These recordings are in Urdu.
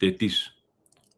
33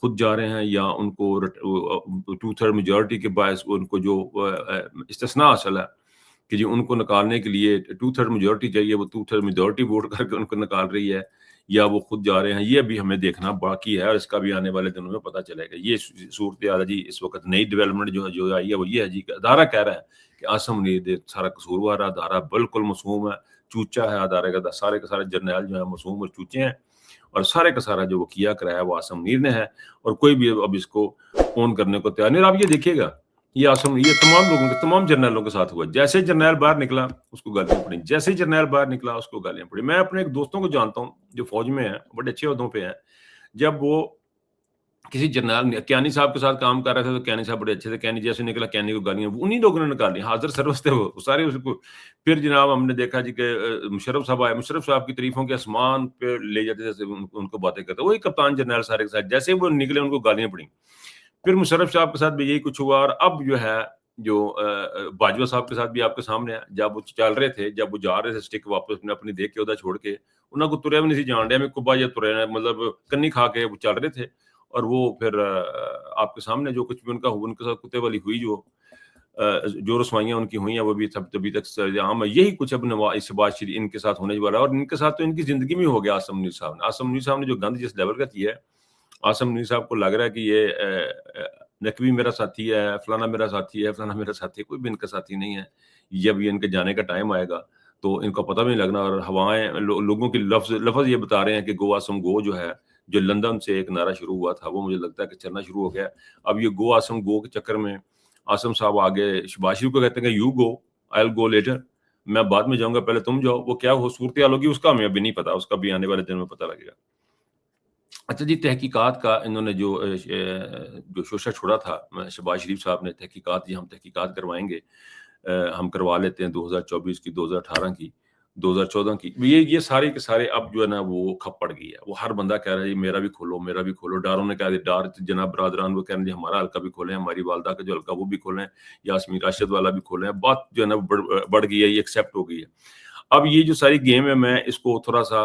خود جا رہے ہیں یا ان کو 2/3 میجورٹی کے باعث ان کو جو استثناء حاصل ہے کہ جی ان کو نکالنے کے لیے 2/3 میجورٹی چاہیے، وہ 2/3 میجورٹی ووٹ کر کے ان کو نکال رہی ہے، یا وہ خود جا رہے ہیں. یہ بھی ہمیں دیکھنا باقی ہے اور اس کا بھی آنے والے دنوں میں پتہ چلے گا. یہ صورتحال ہے جی. اس وقت نئی ڈیولپمنٹ جو آئی ہے وہ یہ ہے جی کہ ادارہ کہہ رہا ہے کہ عاصم منیر سارا قصوروار ہے، ادارہ بالکل معصوم ہے، چوچا ہے ادارے کا، سارے کے سارے جرنیل جو ہیں معصوم اور چوچے ہیں، اور سارے کا سارا جو وہ کیا کرایا وہ عاصم منیر نے ہے، اور کوئی بھی اب اس کو اون کرنے کو تیار نہیں. اور آپ یہ دیکھیے گا یہ عاصم یہ تمام لوگوں کے تمام جرنیلوں کے ساتھ ہوا. جیسے جرنیل باہر نکلا اس کو گالیاں پڑی، جیسے جرنیل باہر نکلا اس کو گالیاں پڑی. میں اپنے ایک دوستوں کو جانتا ہوں جو فوج میں ہیں، بڑے اچھے عہدوں پہ ہیں. جب وہ کسی جرنیل کیانی صاحب کے ساتھ کام کر رہے تھے تو کیانی صاحب بڑے اچھے تھے، کیانی جیسے نکلا کیانی کو گالیاں انہی لوگوں نے نکالی، حاضر سروس تھے وہ سارے اس کو. پھر جناب ہم نے دیکھا جی کہ مشرف صاحب آئے، مشرف صاحب کی تعریفوں کے آسمان پہ لے جاتے تھے، ان کو باتیں کرتے، وہی کپتان جرنیل سارے کے ساتھ جیسے وہ نکلے ان کو گالیاں پڑیں. پھر مشرف صاحب کے ساتھ بھی یہی کچھ ہوا. اور اب جو ہے جو باجوہ صاحب کے ساتھ بھی آپ کے سامنے ہے، جب وہ چل رہے تھے، جب وہ جا رہے تھے سٹک واپس اپنی دیکھ کے ادھر چھوڑ کے، انہوں کو ترے بھی نہیں سی جان رہے، ہمیں کبا یا ترے مطلب کنی کھا کے وہ چل رہے تھے. اور وہ پھر آپ کے سامنے جو کچھ بھی ان کا ان کے ساتھ کتے والی ہوئی جو رسوائیاں ان کی ہوئی ہیں وہ بھی ابھی تک عام ہے. یہی کچھ اب شہباز شریف ان کے ساتھ ہونے والا ہے، اور ان کے ساتھ تو ان کی زندگی میں ہو گیا. عاصم منیر صاحب نے جو گند جس لیول کا کیا ہے، عاصم منیر صاحب کو لگ رہا ہے کہ یہ نقوی میرا ساتھی ہے، فلانا میرا ساتھی ہے، فلانا میرا ساتھی ہے. کوئی بھی ان کا ساتھی نہیں ہے. جب یہ ان کے جانے کا ٹائم آئے گا تو ان کو پتہ بھی نہیں لگنا. اور ہوائیں لوگوں کی لفظ یہ بتا رہے ہیں کہ گو عاصم گو جو ہے، جو لندن سے ایک نعرہ شروع ہوا تھا، وہ مجھے لگتا ہے کہ چلنا شروع ہو گیا. اب یہ گو عاصم گو کے چکر میں عاصم صاحب آگے شہباز شریف کو کہتے ہیں کہ you go I will go letter, میں بعد میں جاؤں گا، پہلے تم جاؤ. وہ کیا صورتحال ہوگی اس کا ہمیں ابھی نہیں پتا، اس کا بھی آنے والے دن میں پتہ لگے گا. اچھا جی، تحقیقات کا انہوں نے جو شوشہ چھوڑا تھا شہباز شریف صاحب نے، تحقیقات جی ہم تحقیقات کروائیں گے، ہم کروا لیتے ہیں 2024 کی، 2018 کی، 2014 کی. یہ سارے کے سارے اب جو ہے نا وہ کھپ پڑ گئی ہے. وہ ہر بندہ کہہ رہا ہے میرا بھی کھولو، میرا بھی کھولو. ڈاروں نے کہا ڈار جناب برادران وہ کہہ رہے ہیں ہمارا حلقہ بھی کھولیں، ہماری والدہ کا جو حلقہ وہ بھی کھولیں، یاسمین راشد والا بھی کھولیں. بات جو ہے نا بڑھ گئی ہے، یہ ایکسیپٹ ہو گئی ہے. اب یہ جو ساری گیم ہے، میں اس کو تھوڑا سا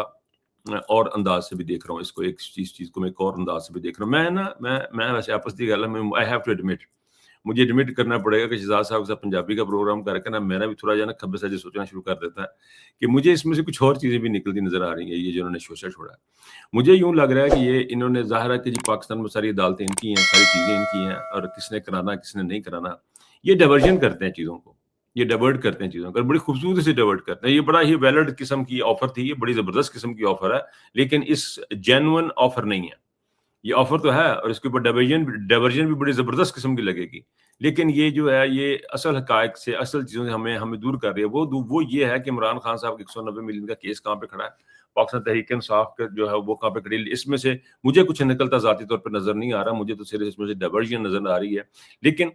اور انداز سے بھی دیکھ رہا ہوں. اس کو ایک چیز کو میں ایک اور انداز سے بھی دیکھ رہا ہوں. میں ویسے آپس کی گل ہے، آئی ہیو ٹو ایڈمٹ، مجھے ایڈمٹ کرنا پڑے گا کہ شہزاد صاحب کے ساتھ پنجابی کا پروگرام کر کے نا میرا بھی تھوڑا جو ہے نا کھبے سجے سوچنا شروع کر دیتا ہے کہ مجھے اس میں سے کچھ اور چیزیں بھی نکلتی نظر آ رہی ہیں. یہ جو انہوں نے شوشہ چھوڑا ہے، مجھے یوں لگ رہا ہے کہ یہ انہوں نے ظاہر ہے کہ جی پاکستان میں ساری عدالتیں ان کی ہیں، ساری چیزیں ان کی ہیں، اور کس نے کرانا کس نے نہیں کرانا، یہ ڈائیورژن کرتے ہیں چیزوں کو، یہ ڈائیورٹ کرتے ہیں چیزوں کو، بڑی خوبصورتی سے ڈائیورٹ کرتے ہیں. یہ بڑا ہی ویلڈ قسم کی آفر تھی، یہ بڑی زبردست قسم کی آفر ہے، لیکن اس جینوئن آفر نہیں ہے. یہ آفر تو ہے اور اس کے اوپر ڈائیورژن بھی بڑی زبردست قسم کی لگے گی، لیکن یہ جو ہے یہ اصل حقائق سے، اصل چیزوں سے ہمیں دور کر رہی ہے. وہ یہ ہے کہ عمران خان صاحب کا 190 ملین کا کیس کہاں پہ کھڑا ہے، پاکستان تحریک انصاف کا جو ہے وہ کہاں پہ کھڑی ہے. اس میں سے مجھے کچھ نکلتا ذاتی طور پہ نظر نہیں آ رہا، مجھے تو صرف اس میں سے ڈائیورژن نظر آ رہی ہے. لیکن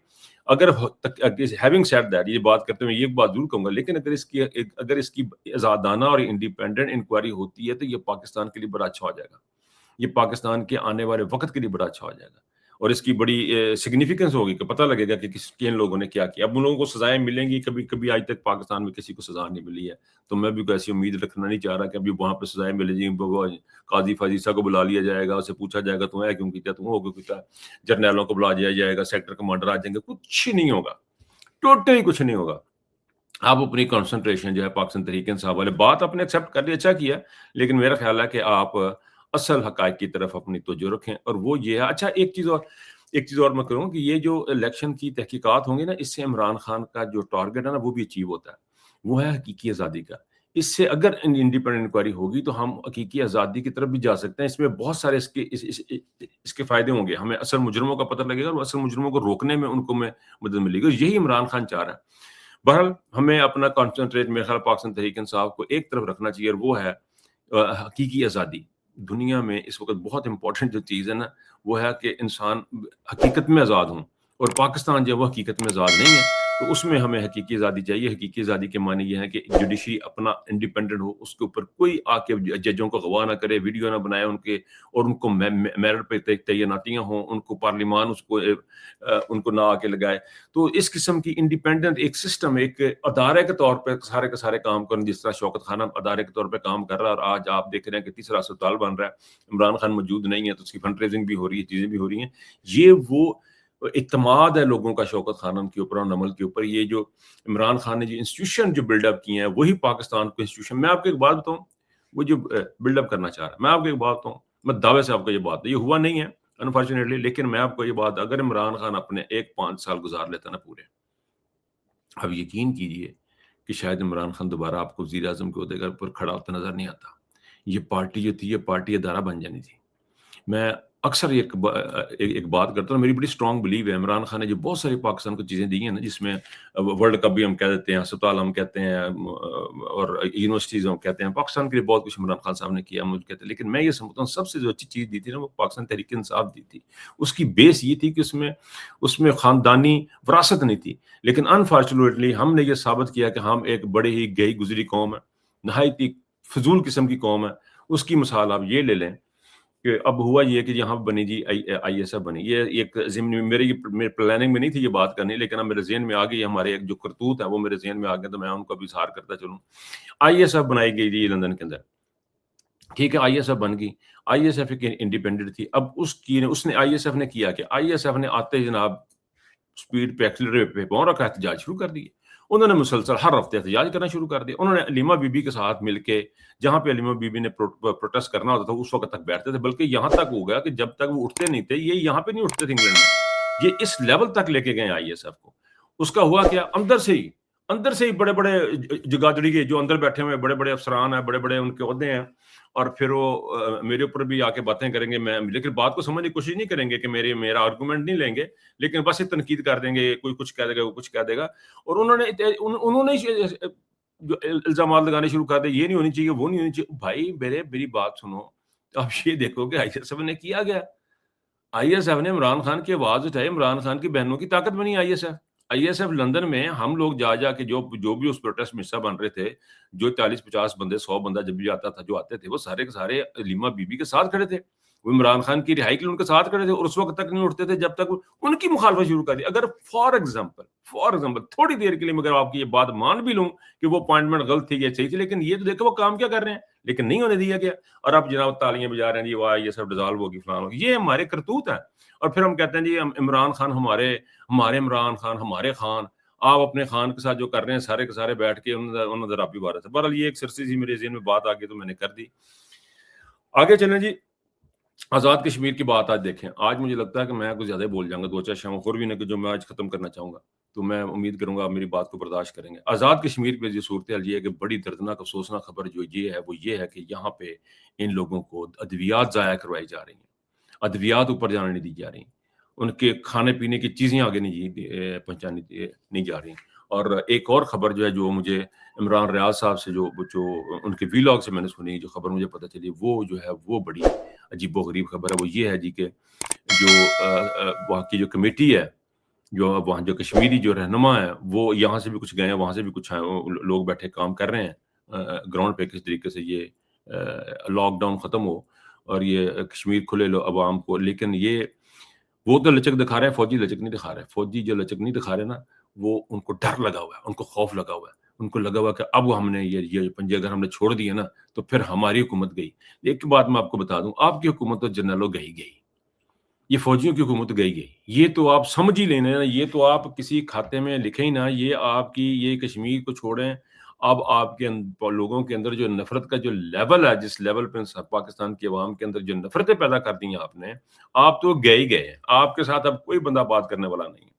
اگر ہیونگ سیڈ دیٹ، یہ بات کرتے ہوئے یہ بات ضرور کہوں گا، لیکن اگر اس کی آزادانہ اور انڈیپینڈنٹ انکوائری ہوتی ہے تو یہ پاکستان کے لیے بڑا اچھا ہو جائے گا. یہ پاکستان کے آنے والے وقت کے لیے بڑا اچھا ہو جائے گا، اور اس کی بڑی سگنیفیکنس ہوگی کہ پتہ لگے گا کہ کن لوگوں نے کیا کیا. اب ان لوگوں کو سزائیں ملیں گی، کبھی آج تک پاکستان میں کسی کو سزا نہیں ملی ہے، تو میں بھی کوئی ایسی امید رکھنا نہیں چاہ رہا کہ ابھی وہاں پہ سزائیں ملیں گی. قاضی فاضیسہ کو بلا لیا جائے گا، اسے پوچھا جائے گا تم ہے کیوں کیا، تم ہو کیوں کیا، جرنیلوں کو بلا دیا جائے گا، سیکٹر کمانڈر آ جائیں گے، کچھ نہیں ہوگا، ٹوٹلی کچھ نہیں ہوگا. آپ اپنی کنسنٹریشن جو ہے پاکستان تحریک انصاف والے بات اپنے ایکسیپٹ کر لی، اچھا کیا، لیکن میرا خیال ہے کہ آپ اصل حقائق کی طرف اپنی توجہ رکھیں. اور وہ یہ ہے. اچھا ایک چیز اور میں کروں کہ یہ جو الیکشن کی تحقیقات ہوں گی نا، اس سے عمران خان کا جو ٹارگٹ ہے نا وہ بھی اچیو ہوتا ہے، وہ ہے حقیقی آزادی کا. اس سے اگر انڈیپینڈنٹ انکوائری ہوگی تو ہم حقیقی آزادی کی طرف بھی جا سکتے ہیں. اس میں بہت سارے اس کے فائدے ہوں گے، ہمیں اصل مجرموں کا پتہ لگے گا، اور اصل مجرموں کو روکنے میں ان کو مدد ملے گی. یہی عمران خان چاہ رہا ہے. بہرحال ہمیں اپنا کانسنٹریٹ میرے خیال پاکستان تحریک انصاف کو ایک طرف رکھنا چاہیے، اور وہ ہے حقیقی آزادی. دنیا میں اس وقت بہت امپورٹنٹ جو چیز ہے نا وہ ہے کہ انسان حقیقت میں آزاد ہوں، اور پاکستان جو وہ حقیقت میں آزاد نہیں ہے. تو اس میں ہمیں حقیقی آزادی چاہیے. حقیقی آزادی کے معنی یہ ہے کہ جوڈیشری اپنا انڈیپینڈنٹ ہو, اس کے اوپر کوئی آ کے ججوں کو گواہ نہ کرے, ویڈیو نہ بنائے ان کے, اور ان کو میرٹ پہ تعیناتیاں ہوں, ان کو پارلیمان اس کو ان کو نہ آ کے لگائے. تو اس قسم کی انڈیپینڈنٹ ایک سسٹم, ایک ادارے کے طور پہ سارے کے سارے کام کریں, جس طرح شوکت خانہ ادارے کے طور پہ کام کر رہا ہے, اور آج آپ دیکھ رہے ہیں کہ تیسرا اسپتال بن رہا ہے, عمران خان موجود نہیں ہے تو اس کی فنڈ ریزنگ بھی ہو رہی ہے, چیزیں بھی ہو رہی ہیں. یہ وہ اعتماد ہے لوگوں کا شوکت خانم کے اوپر اور نمل کے اوپر. یہ جو عمران خان نے جو انسٹیٹیوشن جو بلڈ اپ کیے ہیں وہی پاکستان کو انسٹیٹیوشن. میں آپ کو ایک بات بتاؤں, وہ جو بلڈ اپ کرنا چاہ رہا ہے, میں آپ کو ایک بات بتاؤں, میں دعوے سے آپ کو یہ بات, یہ ہوا نہیں ہے انفارچونیٹلی, لیکن میں آپ کو یہ بات, اگر عمران خان اپنے 5 سال گزار لیتا نا پورے, اب یقین کیجئے کہ شاید عمران خان دوبارہ آپ کو وزیر اعظم کے عہدے پر کھڑا ہوتا نظر نہیں آتا. یہ پارٹی جو تھی, یہ پارٹی ادارہ بن جانی تھی. میں اکثر ایک بات کرتا ہوں, میری بڑی اسٹرانگ بلیو ہے, عمران خان نے جو بہت ساری پاکستان کو چیزیں دی ہیں نا, جس میں ورلڈ کپ بھی ہم کہہ دیتے ہیں, اسپتال ہم کہتے ہیں, اور یونیورسٹیز ہم کہتے ہیں, پاکستان کے لیے بہت کچھ عمران خان صاحب نے کیا مجھے کہتے ہیں. لیکن میں یہ سمجھتا ہوں سب سے جو اچھی چیز دی تھی نا, وہ پاکستان تحریک انصاف دی تھی. اس کی بیس یہ تھی کہ اس میں خاندانی وراثت نہیں تھی. لیکن انفارچونیٹلی ہم نے یہ ثابت کیا کہ ہم ایک بڑے ہی گئی گزری قوم ہے, نہایت ہی فضول قسم کی قوم ہے. اس کی مثال آپ یہ لے لیں کہ اب ہوا یہ کہ یہاں بنی جی آئی ایس ایف بنی. یہ ایک ضمن میری پلاننگ میں نہیں تھی یہ بات کرنی, لیکن اب میرے ذہن میں آ گئی, ہمارے ایک جو کرتوت ہے وہ میرے ذہن میں آ گئے, تو میں ان کو بھی اظہار کرتا چلوں. آئی ایس ایف بنائی گئی تھی لندن کے اندر, ٹھیک ہے, آئی ایس ایف بن گئی. آئی ایس ایف انڈیپینڈنٹ تھی. اب اس نے آئی ایس ایف نے کیا کہ آئی ایس ایف نے آتے ہی جناب سپیڈ پہ ایکسلریٹر پہ پہنچ رکھا, احتجاج شروع کر دیے. انہوں نے مسلسل ہر ہفتے احتجاج کرنا شروع کر دیا. انہوں نے علیمہ بی بی کے ساتھ مل کے, جہاں پہ علیمہ بی بی نے پروٹیسٹ کرنا ہوتا تھا اس وقت تک بیٹھتے تھے, بلکہ یہاں تک ہو گیا کہ جب تک وہ اٹھتے نہیں تھے, یہ یہاں پہ نہیں اٹھتے تھے انگلینڈ میں, یہ اس لیول تک لے کے گئے آئی ایس ایف کو. اس کا ہوا کیا, اندر سے ہی بڑے بڑے جگادڑی کے جو اندر بیٹھے ہوئے بڑے بڑے افسران ہیں, بڑے بڑے ان کے عہدے ہیں, اور پھر وہ میرے اوپر بھی آ کے باتیں کریں گے. میں لیکن بات کو سمجھنے کی کوشش نہیں کریں گے کہ میرا آرگومنٹ نہیں لیں گے, لیکن بس یہ تنقید کر دیں گے, کوئی کچھ کہہ دے گا, وہ کچھ کہہ دے گا. اور انہوں نے جو الزامات لگانے شروع کر دے, یہ نہیں ہونی چاہیے, وہ نہیں ہونی چاہیے. بھائی میری بات سنو, آپ یہ دیکھو کہ آئی ایس ایف نے کیا گیا. آئی ایس ایف نے عمران خان کی آواز اٹھائی, عمران خان کی بہنوں کی طاقت بنی I S F. I S F London میں ہم لوگ جا کے جو بھی اس پروٹیسٹ میں حصہ بن رہے تھے, جو 40-50 بندے 100 بندہ جب بھی آتا تھا, جو آتے تھے, وہ سارے کے سارے علیمہ بی بی کے ساتھ کھڑے تھے, وہ عمران خان کی رہائی کے لیے ان کے ساتھ کھڑے تھے, اور اس وقت تک نہیں اٹھتے تھے جب تک ان کی مخالفت شروع کر دی. اگر فار ایگزامپل تھوڑی دیر کے لیے مگر آپ کی یہ بات مان بھی لوں کہ وہ اپوائنٹمنٹ غلط تھی یا صحیح تھی, لیکن یہ تو دیکھو وہ کام کیا کر رہے ہیں, لیکن نہیں ہونے دیا گیا. اور اب جناب تالیاں بجا رہے ہیں, یہ سب ڈیزالو ہوگی, فلان ہوگی. یہ ہمارے کرتوت ہیں. اور پھر ہم کہتے ہیں جی عمران خان ہمارے عمران خان ہمارے خان, آپ اپنے خان کے ساتھ جو کر رہے ہیں سارے کے سارے بیٹھ کے انہوں نے رابی بارہ تھا. بہرحال یہ ایک سرسی سی میرے ذہن میں بات آ گئی تو میں نے کر دی. آگے چلیں جی, آزاد کشمیر کی بات آج دیکھیں. آج مجھے لگتا ہے کہ میں کچھ زیادہ بول جاؤں گا, 2-4 شام اور بھی نہیں, جو میں آج ختم کرنا چاہوں گا, تو میں امید کروں گا آپ میری بات کو برداشت کریں گے. آزاد کشمیر پہ جو صورتحال یہ ہے کہ بڑی دردناک افسوسناک خبر جو یہ ہے کہ یہاں پہ ان لوگوں کو ادویات ضائع کروائی جا رہی ہیں, ادویات اوپر جانے نہیں دی جا رہی, ان کے کھانے پینے کی چیزیں آگے نہیں پہنچانی نہیں جا رہی. اور ایک اور خبر جو ہے, جو مجھے عمران ریاض صاحب سے جو ان کے ویلاگ سے میں نے سنی, جو خبر مجھے پتہ چلی, وہ جو ہے وہ بڑی عجیب و غریب خبر ہے. وہ یہ ہے جی کہ جو وہاں کی جو کمیٹی ہے, جو وہاں جو کشمیری جو رہنما ہے, وہ یہاں سے بھی کچھ گئے ہیں, وہاں سے بھی کچھ لوگ بیٹھے کام کر رہے ہیں گراؤنڈ پہ, کس طریقے سے یہ لاک ڈاؤن ختم ہو اور یہ کشمیر کھلے لو عوام کو. لیکن یہ وہ تو لچک دکھا رہے ہیں, فوجی لچک نہیں دکھا رہے. فوجی جو لچک نہیں دکھا رہے نا, وہ ان کو ڈر لگا ہوا ہے, ان کو خوف لگا ہوا ہے, ان کو لگا ہوا کہ اب ہم نے یہ پنجے اگر ہم نے چھوڑ دیے نا تو پھر ہماری حکومت گئی. ایک بات میں آپ کو بتا دوں, آپ کی حکومت تو جنرلوں گئی, یہ فوجیوں کی حکومت گئی. یہ تو آپ سمجھ ہی لینا, یہ تو آپ کسی کھاتے میں لکھیں ہی نہ. یہ آپ کی یہ کشمیر کو چھوڑیں, اب آپ کے لوگوں کے اندر جو نفرت کا جو لیول ہے, جس لیول پہ پاکستان کی عوام کے اندر جو نفرتیں پیدا کر دی ہیں آپ تو گئے ہیں. آپ کے ساتھ اب کوئی بندہ بات کرنے والا نہیں.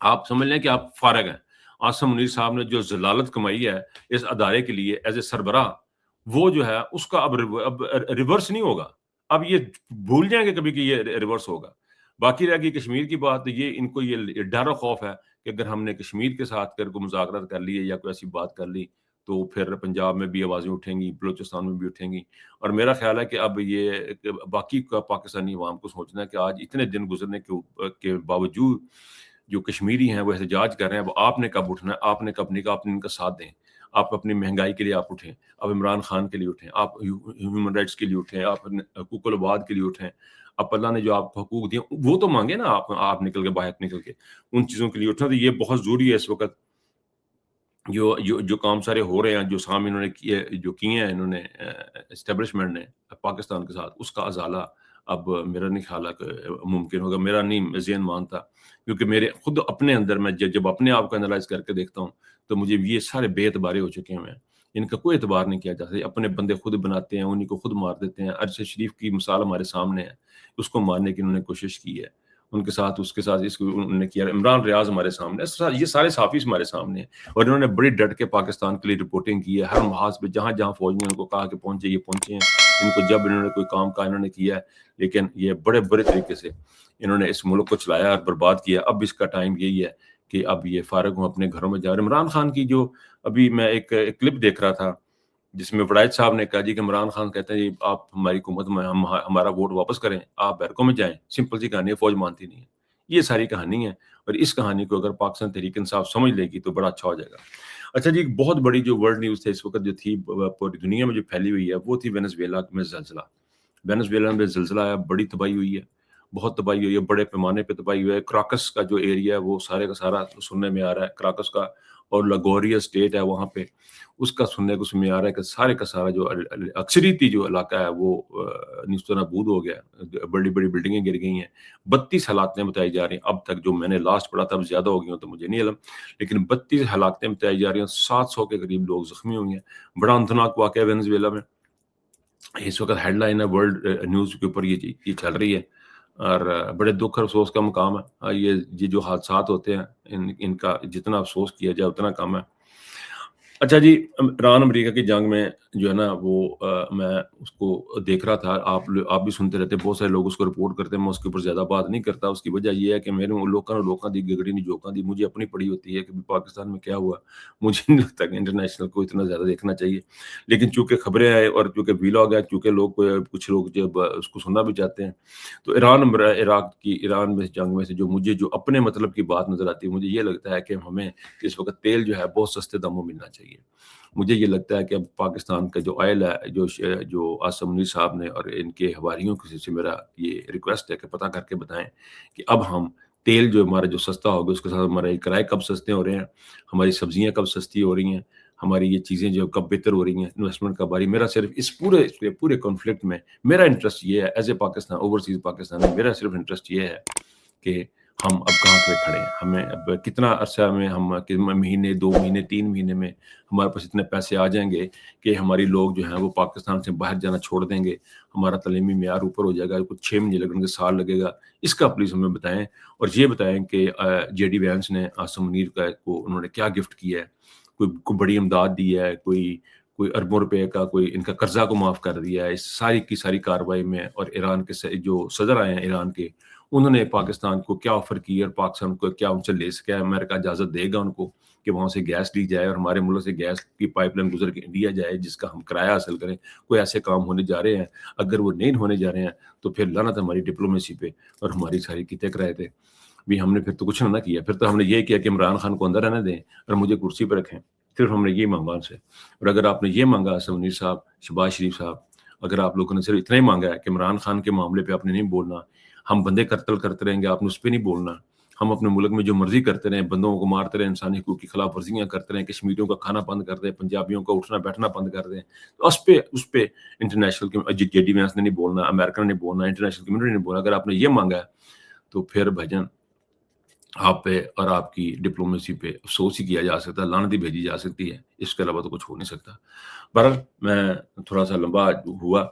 آپ سمجھ لیں کہ آپ فارغ ہیں. عاصم منیر صاحب نے جو ذلالت کمائی ہے اس ادارے کے لیے ایز اے سربراہ, وہ جو ہے اس کا اب ریورس نہیں ہوگا. اب یہ بھول جائیں گے کبھی کہ یہ ریورس ہوگا. باقی رہ گئی کشمیر کی بات, یہ ان کو یہ ڈر و خوف ہے کہ اگر ہم نے کشمیر کے ساتھ کوئی مذاکرات کر لیے یا کوئی ایسی بات کر لی تو پھر پنجاب میں بھی آوازیں اٹھیں گی, بلوچستان میں بھی اٹھیں گی. اور میرا خیال ہے کہ اب یہ باقی کا پاکستانی عوام کو سوچنا ہے کہ آج اتنے دن گزرنے کے باوجود جو کشمیری ہیں وہ احتجاج کر رہے ہیں، اب آپ نے کب اٹھنا ہے، آپ نے کب نہیں، آپ نے ان کا ساتھ دیں. آپ اپنی مہنگائی کے لیے آپ اٹھیں، آپ عمران خان کے لیے اٹھیں، آپ ہیومن رائٹس کے لیے اٹھیں، آپ حقوق العباد کے لیے اٹھیں. اب اللہ نے جو آپ کو حقوق دیے وہ تو مانگے نا، آپ نکل کے باہر نکل کے ان چیزوں کے لیے اٹھنا. تو یہ بہت ضروری ہے اس وقت. جو کام سارے ہو رہے ہیں، جو سام انہوں نے کیے ہیں انہوں نے اسٹیبلشمنٹ نے پاکستان کے ساتھ، اس کا ازالہ اب میرا نہیں خیال ہے کہ ممکن ہوگا. میرا نہیں ذہن مانتا، کیونکہ میرے خود اپنے اندر میں جب اپنے آپ کو انالائز کر کے دیکھتا ہوں تو مجھے یہ سارے بے اعتبارے ہو چکے ہیں. ان کا کوئی اعتبار نہیں کیا جاتا. اپنے بندے خود بناتے ہیں، انہیں کو خود مار دیتے ہیں. ارشد شریف کی مثال ہمارے سامنے ہے، اس کو مارنے کی انہوں نے کوشش کی ہے. ان کے ساتھ اس کو انہوں نے کیا. عمران ریاض ہمارے سامنے، یہ سارے صحافی ہمارے سامنے ہیں، اور انہوں نے بڑی ڈٹ کے پاکستان کے لیے رپورٹنگ کی ہے. ہر محاذ پہ جہاں جہاں فوج نے ان کو کہا کہ پہنچے، یہ پہنچے ہیں. ان کو جب انہوں نے کوئی کام کہا انہوں نے کیا ہے، لیکن یہ بڑے برے طریقے سے انہوں نے اس ملک کو چلایا اور برباد کیا. اب اس کا ٹائم یہی ہے کہ اب یہ فارغ ہوں، اپنے گھروں میں جا رہے. عمران خان کی جو ابھی میں ایک کلپ دیکھ رہا تھا جس میں وڑائچ صاحب نے کہا جی کہ عمران خان کہتے ہیں جی آپ ہماری حکومت میں ہمارا ووٹ واپس کریں، آپ بیرکوں میں جائیں. سمپل سی کہانی ہے، فوج مانتی نہیں ہے. یہ ساری کہانی ہے، اور اس کہانی کو اگر پاکستان تحریک انصاف سمجھ لے گی تو بڑا اچھا ہو جائے گا. اچھا جی، ایک بہت بڑی جو ورلڈ نیوز تھی اس وقت جو تھی پوری دنیا میں جو پھیلی ہوئی ہے، وہ تھی وینزویلا میں زلزلہ. وینزویلا میں زلزلہ ہے، بڑی تباہی ہوئی ہے، بہت تباہی ہوئی ہے، بڑے پیمانے پہ تباہی ہوئی ہے. کراکس کا جو ایریا ہے وہ سارے کا سارا سننے میں آ رہا ہے، کراکس کا، اور لاگوریا اسٹیٹ ہے وہاں پہ، اس کا سننے کو میں آ رہا ہے کہ سارے کا سارا جو اکثریتی جو علاقہ ہے وہ نیست و نابود ہو گیا. بڑی بڑی بلڈنگیں گر گئی ہیں. 32 ہلاکتیں بتائی جا رہی ہیں اب تک، جو میں نے لاسٹ پڑھا تھا. اب زیادہ ہو گئی ہوں تو مجھے نہیں علم، لیکن 32 ہلاکتیں بتائی جا رہی ہیں. 700 کے قریب لوگ زخمی ہوئے ہیں. بڑا اندناک واقعہ ہے وینزویلا میں. اس وقت ہیڈ لائن ہے ورلڈ نیوز کے اوپر، یہ چل رہی ہے، اور بڑے دکھ اور افسوس کا مقام ہے. یہ جو حادثات ہوتے ہیں ان کا جتنا افسوس کیا جائے اتنا کم ہے. اچھا جی، ایران امریکہ کی جنگ میں جو ہے نا وہ میں اس کو دیکھ رہا تھا. آپ بھی سنتے رہتے، بہت سارے لوگ اس کو رپورٹ کرتے ہیں. میں اس کے اوپر زیادہ بات نہیں کرتا. اس کی وجہ یہ ہے کہ میرے لوکاں دی گگڑی نہیں جوکاں دی، مجھے اپنی پڑی ہوتی ہے کہ پاکستان میں کیا ہوا. مجھے نہیں لگتا کہ انٹرنیشنل کو اتنا زیادہ دیکھنا چاہیے، لیکن چونکہ خبریں آئے اور چونکہ ویلاگ ہے، چونکہ کچھ لوگ جب اس کو سننا بھی چاہتے ہیں، تو ایران میں جنگ میں سے جو اپنے مطلب کی بات نظر آتی ہے، مجھے یہ لگتا ہے کہ ہمیں اس وقت تیل جو ہے بہت سستے داموں ملنا چاہیے. مجھے یہ لگتا ہے کہ اب پاکستان کا جو آئل ہے، جو آصم منیر صاحب نے اور ان کے حواریوں سے میرا یہ ریکویسٹ ہے کہ پتہ کر کے بتائیں کہ اب ہم تیل جو ہمارا جو سستا ہوگا اس کے ساتھ ہمارے کرائے کب سستے ہو رہے ہیں، ہماری سبزیاں کب سستی ہو رہی ہیں، ہماری یہ چیزیں جو کب بہتر ہو رہی ہیں، انویسٹمنٹ کب آ رہی ہے. میرا صرف اس پورے کانفلکٹ میں میرا انٹرسٹ یہ ہے، as a Pakistan, overseas Pakistan میں میرا صرف انٹرسٹ یہ ہے کہ ہم اب کہاں پہ کھڑے ہیں. ہمیں اب کتنا عرصہ میں ہم مہینے 2 مہینے 3 مہینے میں ہمارے پاس اتنے پیسے آ جائیں گے کہ ہماری لوگ جو ہیں وہ پاکستان سے باہر جانا چھوڑ دیں گے، ہمارا تعلیمی معیار اوپر ہو جائے گا. کچھ 6 مہینے لگیں گے، سال لگے گا. اس کا پلیز ہمیں بتائیں، اور یہ بتائیں کہ جے ڈی وینس نے آصم منیر کو انہوں نے کیا گفٹ کیا ہے. کوئی بڑی امداد دی ہے، کوئی اربوں روپے کا کوئی ان کا قرضہ کو معاف کر دیا ہے. اس ساری کی ساری کارروائی میں، اور ایران کے جو صدر آئے ہیں ایران کے، انہوں نے پاکستان کو کیا آفر کی اور پاکستان کو کیا ان سے لے سکا ہے. امریکہ اجازت دے گا ان کو کہ وہاں سے گیس لی جائے اور ہمارے ملک سے گیس کی پائپ لائن گزر کے انڈیا جائے، جس کا ہم کرایہ حاصل کریں. کوئی ایسے کام ہونے جا رہے ہیں؟ اگر وہ نہیں ہونے جا رہے ہیں تو پھر لعنت ہماری ڈپلومیسی پہ اور ہماری ساری کتے کرائے تھے بھی. ہم نے پھر تو کچھ نہ کیا. پھر تو ہم نے یہ کیا کہ عمران خان کو اندر رہنے دیں اور مجھے کرسی پہ رکھیں. صرف ہم نے یہ مانگا ان سے. اور اگر آپ نے یہ مانگا آصم منیر صاحب، شہباز شریف صاحب، اگر آپ لوگوں نے صرف اتنا ہی مانگا ہے کہ عمران خان کے معاملے پہ آپ نے نہیں بولنا، ہم بندے قتل کرتے رہیں گے، آپ نے اس پہ نہیں بولنا، ہم اپنے ملک میں جو مرضی کرتے رہیں، بندوں کو مارتے رہیں، انسانی حقوق کی خلاف ورزیاں کرتے رہیں، کشمیریوں کا کھانا بند کر دیں، پنجابیوں کا اٹھنا بیٹھنا بند کر دیں، تو اس پہ انٹرنیشنل جے ڈی وینس نے نہیں بولنا، امریکہ نے نہیں بولنا، انٹرنیشنل کمیونٹی نے نہیں بولنا. اگر آپ نے یہ مانگا ہے تو پھر بھجن آپ پہ اور آپ کی ڈپلومیسی پہ افسوس ہی کیا جا سکتا ہے، لعنت ہی بھیجی جا سکتی ہے. اس کے علاوہ تو کچھ ہو نہیں سکتا. بہرحال میں تھوڑا سا لمبا ہوا،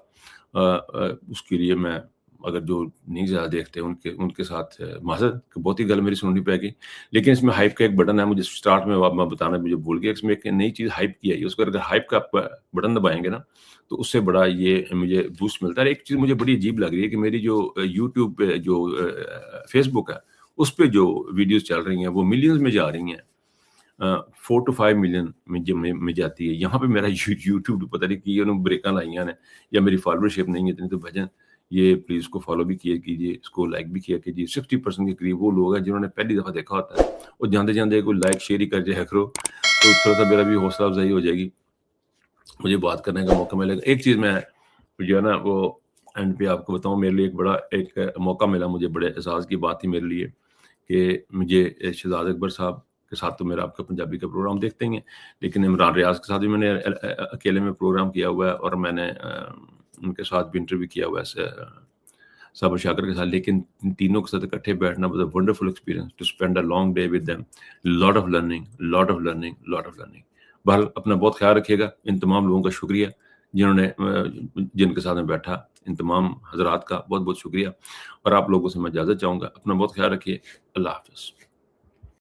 اس کے لیے میں اگر جو نہیں زیادہ دیکھتے ان کے ساتھ معذرت، بہت ہی گل میری سننی پائے گی. لیکن اس میں ہائپ کا ایک بٹن ہے، مجھے اسٹارٹ میں بتانا مجھے بھول گیا. اس میں ایک نئی چیز ہائپ کی ہے، اس کو اگر ہائپ کا بٹن دبائیں گے نا تو اس سے بڑا یہ مجھے بوسٹ ملتا ہے. ایک چیز مجھے بڑی عجیب لگ رہی ہے کہ میری جو یوٹیوب پہ جو فیس بک ہے اس پہ جو ویڈیوز چل رہی ہیں وہ ملینز میں جا رہی ہیں، 4 to 5 ملین میں جاتی ہے. یہاں پہ میرا یوٹیوب پتہ نہیں کہ انہوں نے بریکاں لائیاں نے یا میری فالوورشپ نہیں ہے اتنی. تو بھجن یہ پلیز کو فالو بھی کیا کیجیے، اس کو لائک بھی کیا کیجیے۔ 60% کے قریب وہ لوگ ہیں جنہوں نے پہلی دفعہ دیکھا ہوتا ہے، اور جانتے جانتے کوئی لائک شیئر ہی کر جائے کرو تو تھوڑا سا میرا بھی حوصلہ افزائی ہو جائے گی، مجھے بات کرنے کا موقع ملے گا۔ ایک چیز میں جو ہے نا وہ اینڈ پہ آپ کو بتاؤں، میرے لیے ایک بڑا ایک موقع ملا، مجھے بڑے احساس کی بات تھی میرے لیے کہ مجھے شہزاد اکبر صاحب کے ساتھ تو میرا آپ کا پنجابی کا پروگرام دیکھتے ہی ہیں، لیکن عمران ریاض کے ساتھ بھی میں نے اکیلے میں پروگرام کیا ہوا ہے، اور میں نے ان کے ساتھ بھی انٹرویو کیا ہوا ہے صابر شاکر کے ساتھ، لیکن ان تینوں کے ساتھ اکٹھے بیٹھنا was a wonderful experience to spend a long day with them, lot of learning, lot of learning, lot of learning. بہرحال اپنا بہت خیال رکھیے گا، ان تمام لوگوں کا شکریہ جنہوں نے جن کے ساتھ میں بیٹھا، ان تمام حضرات کا بہت بہت شکریہ، اور آپ لوگوں سے میں اجازت چاہوں گا، اپنا بہت خیال رکھیے، اللہ حافظ۔